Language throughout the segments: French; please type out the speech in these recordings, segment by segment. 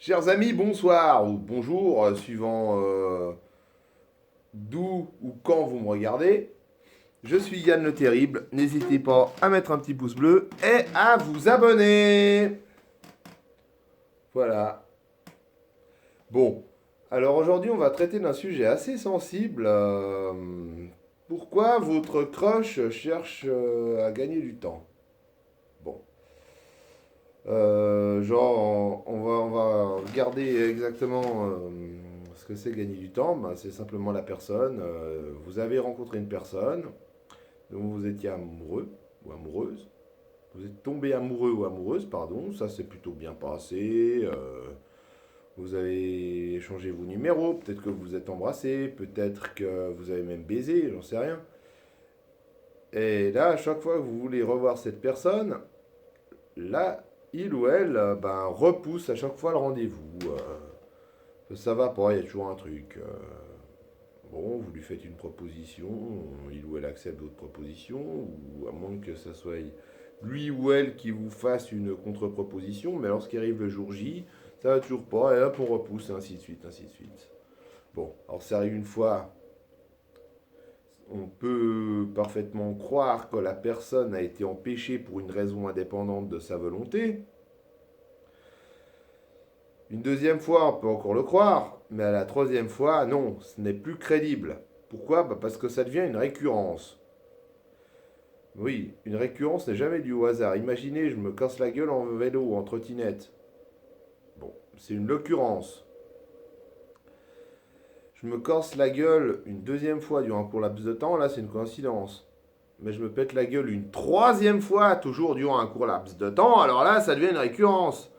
Chers amis, bonsoir ou bonjour, suivant d'où ou quand vous me regardez. Je suis Yann le Terrible. N'hésitez pas à mettre un petit pouce bleu et à vous abonner. Voilà. Bon, alors aujourd'hui, on va traiter d'un sujet assez sensible. Pourquoi votre crush cherche à gagner du temps? Bon. Genre, on va regarder exactement ce que c'est gagner du temps. Ben, c'est simplement la personne. Vous avez rencontré une personne dont vous étiez amoureux ou amoureuse. Vous êtes tombé amoureux ou amoureuse, pardon. Ça s'est plutôt bien passé. Vous avez échangé vos numéros. Peut-être que vous êtes embrassés. Peut-être que vous avez même baisé. J'en sais rien. Et là, à chaque fois que vous voulez revoir cette personne, là, il ou elle ben, repousse à chaque fois le rendez-vous. Ça va pas, il y a toujours un truc. Bon, vous lui faites une proposition, il ou elle accepte votre proposition, ou à moins que ce soit lui ou elle qui vous fasse une contre-proposition, mais lorsqu'il arrive le jour J, ça va toujours pas, et hop, on repousse, et ainsi de suite, ainsi de suite. Bon, alors ça arrive une fois, on peut parfaitement croire que la personne a été empêchée pour une raison indépendante de sa volonté. Une deuxième fois, on peut encore le croire, mais à la troisième fois, non, ce n'est plus crédible. Pourquoi? Bah parce que ça devient une récurrence. Oui, une récurrence n'est jamais due au hasard. Imaginez, je me casse la gueule en vélo ou en trottinette. Bon, c'est une occurrence. Je me casse la gueule une deuxième fois durant un court laps de temps, là c'est une coïncidence. Mais je me pète la gueule une troisième fois, toujours durant un court laps de temps, alors là ça devient une récurrence.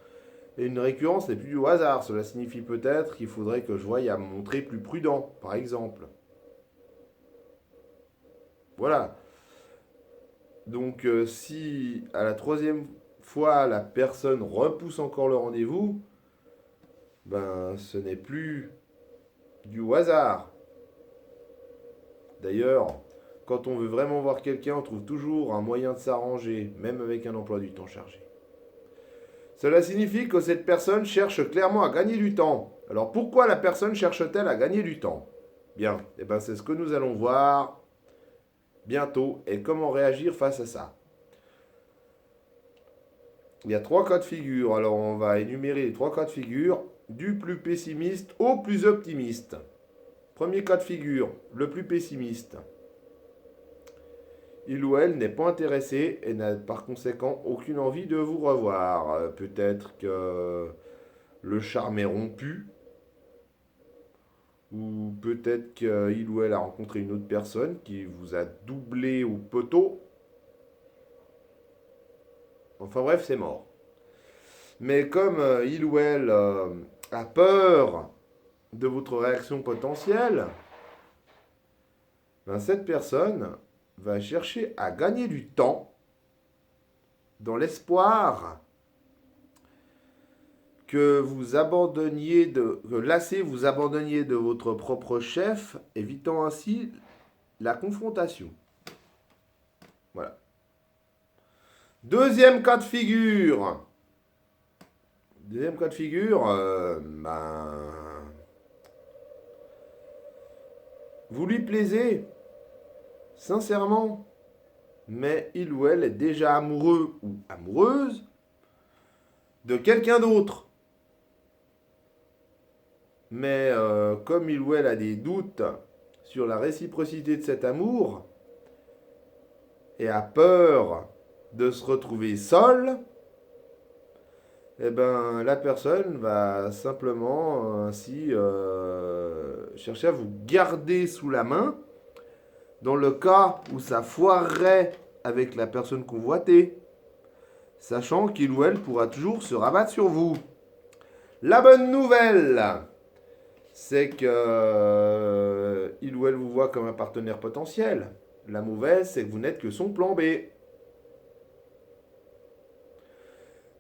Et une récurrence n'est plus du hasard. Cela signifie peut-être qu'il faudrait que je voie à me montrer plus prudent, par exemple. Voilà. Donc si à la troisième fois la personne repousse encore le rendez-vous, ben ce n'est plus du hasard. D'ailleurs, quand on veut vraiment voir quelqu'un, on trouve toujours un moyen de s'arranger, même avec un emploi du temps chargé. Cela signifie que cette personne cherche clairement à gagner du temps. Alors pourquoi la personne cherche-t-elle à gagner du temps? Bien, et ben c'est ce que nous allons voir bientôt et comment réagir face à ça. Il y a trois cas de figure. Alors on va énumérer les trois cas de figure du plus pessimiste au plus optimiste. Premier cas de figure, le plus pessimiste. Il ou elle n'est pas intéressé et n'a par conséquent aucune envie de vous revoir. Peut-être que le charme est rompu, ou peut-être qu'il ou elle a rencontré une autre personne qui vous a doublé au poteau. Enfin bref, c'est mort. Mais comme il ou elle a peur de votre réaction potentielle, ben cette personne va chercher à gagner du temps dans l'espoir que vous abandonniez que lassé vous abandonniez de votre propre chef, évitant ainsi la confrontation. Voilà. Deuxième cas de figure. Deuxième cas de figure, ben, vous lui plaisez, sincèrement, mais il ou elle est déjà amoureux ou amoureuse de quelqu'un d'autre. Mais comme il ou elle a des doutes sur la réciprocité de cet amour et a peur de se retrouver seul, eh ben, la personne va simplement ainsi chercher à vous garder sous la main dans le cas où ça foirerait avec la personne convoitée, sachant qu'il ou elle pourra toujours se rabattre sur vous. La bonne nouvelle, c'est que il ou elle vous voit comme un partenaire potentiel. La mauvaise, c'est que vous n'êtes que son plan B.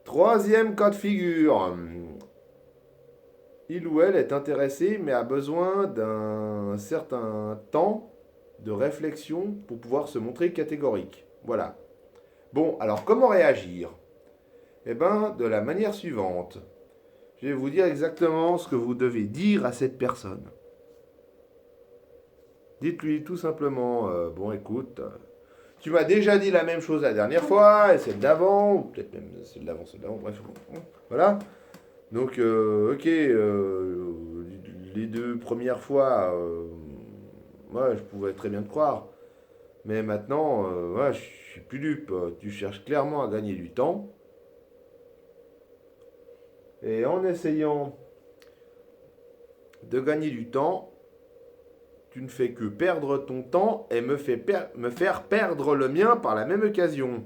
Troisième cas de figure. Il ou elle est intéressé mais a besoin d'un certain temps de réflexion pour pouvoir se montrer catégorique. Voilà. Bon, alors comment réagir? Eh bien, de la manière suivante. Je vais vous dire exactement ce que vous devez dire à cette personne. Dites-lui tout simplement, bon écoute, tu m'as déjà dit la même chose la dernière fois, et celle d'avant, ou peut-être même celle d'avant, bref, voilà. Donc, ok, les deux premières fois, ouais, je pouvais très bien te croire. Mais maintenant, ouais, je suis plus dupe. Tu cherches clairement à gagner du temps. Et en essayant de gagner du temps, tu ne fais que perdre ton temps et me faire perdre le mien par la même occasion.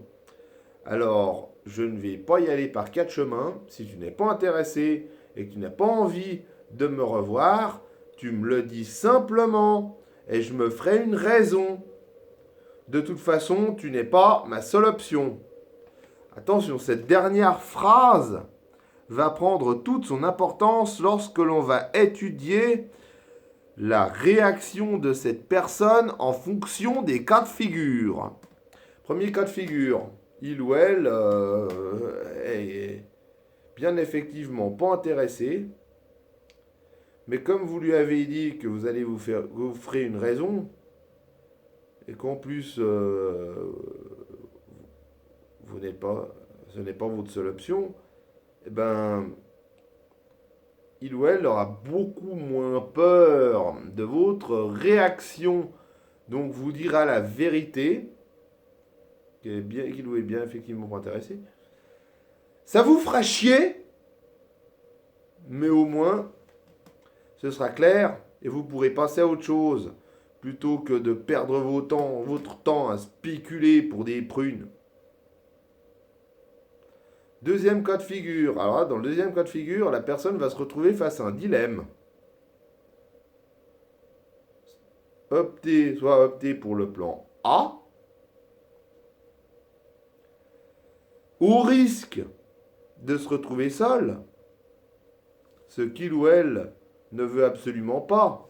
Alors, je ne vais pas y aller par quatre chemins. Si tu n'es pas intéressé et que tu n'as pas envie de me revoir, tu me le dis simplement et je me ferai une raison. De toute façon, tu n'es pas ma seule option. Attention, cette dernière phrase va prendre toute son importance lorsque l'on va étudier la réaction de cette personne en fonction des cas de figure. Premier cas de figure, il ou elle est bien effectivement pas intéressé, mais comme vous lui avez dit que vous allez vous ferez une raison, et qu'en plus ce n'est pas votre seule option, eh ben, il ou elle aura beaucoup moins peur de votre réaction. Donc vous dira la vérité, qu'il ou est bien effectivement pas intéressé. Ça vous fera chier, mais au moins ce sera clair et vous pourrez passer à autre chose plutôt que de perdre votre temps à spéculer pour des prunes. Deuxième cas de figure. Alors là, dans le deuxième cas de figure, la personne va se retrouver face à un dilemme. Soit opter pour le plan A, au risque de se retrouver seul, ce qu'il ou elle ne veut absolument pas.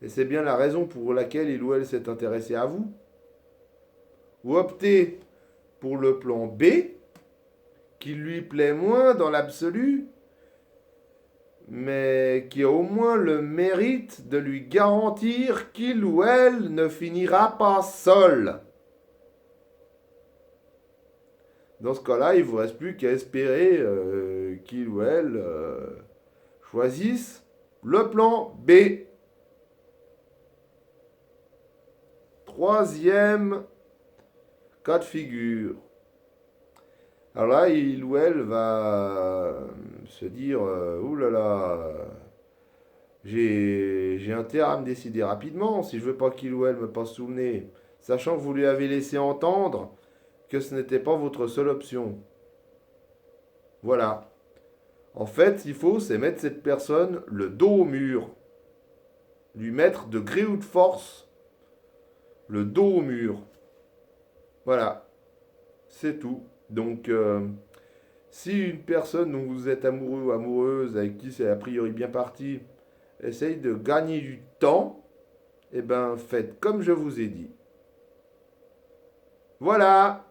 Et c'est bien la raison pour laquelle il ou elle s'est intéressé à vous. Ou opter pour le plan B, qui lui plaît moins dans l'absolu, mais qui a au moins le mérite de lui garantir qu'il ou elle ne finira pas seul. Dans ce cas-là, il ne vous reste plus qu'à espérer qu'il ou elle choisisse le plan B. Troisième cas de figure. Alors là, il ou elle va se dire oulala, j'ai intérêt à me décider rapidement si je veux pas qu'il ou elle me passe sous le nez, sachant que vous lui avez laissé entendre que ce n'était pas votre seule option. Voilà. En fait, ce qu'il faut, c'est mettre cette personne le dos au mur. Lui mettre de gré ou de force le dos au mur. Voilà. C'est tout. Donc, si une personne dont vous êtes amoureux ou amoureuse, avec qui c'est a priori bien parti, essaye de gagner du temps, eh ben, faites comme je vous ai dit. Voilà.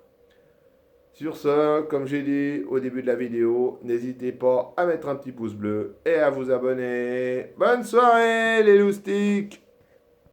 Sur ce, comme j'ai dit au début de la vidéo, n'hésitez pas à mettre un petit pouce bleu et à vous abonner. Bonne soirée les loustiques!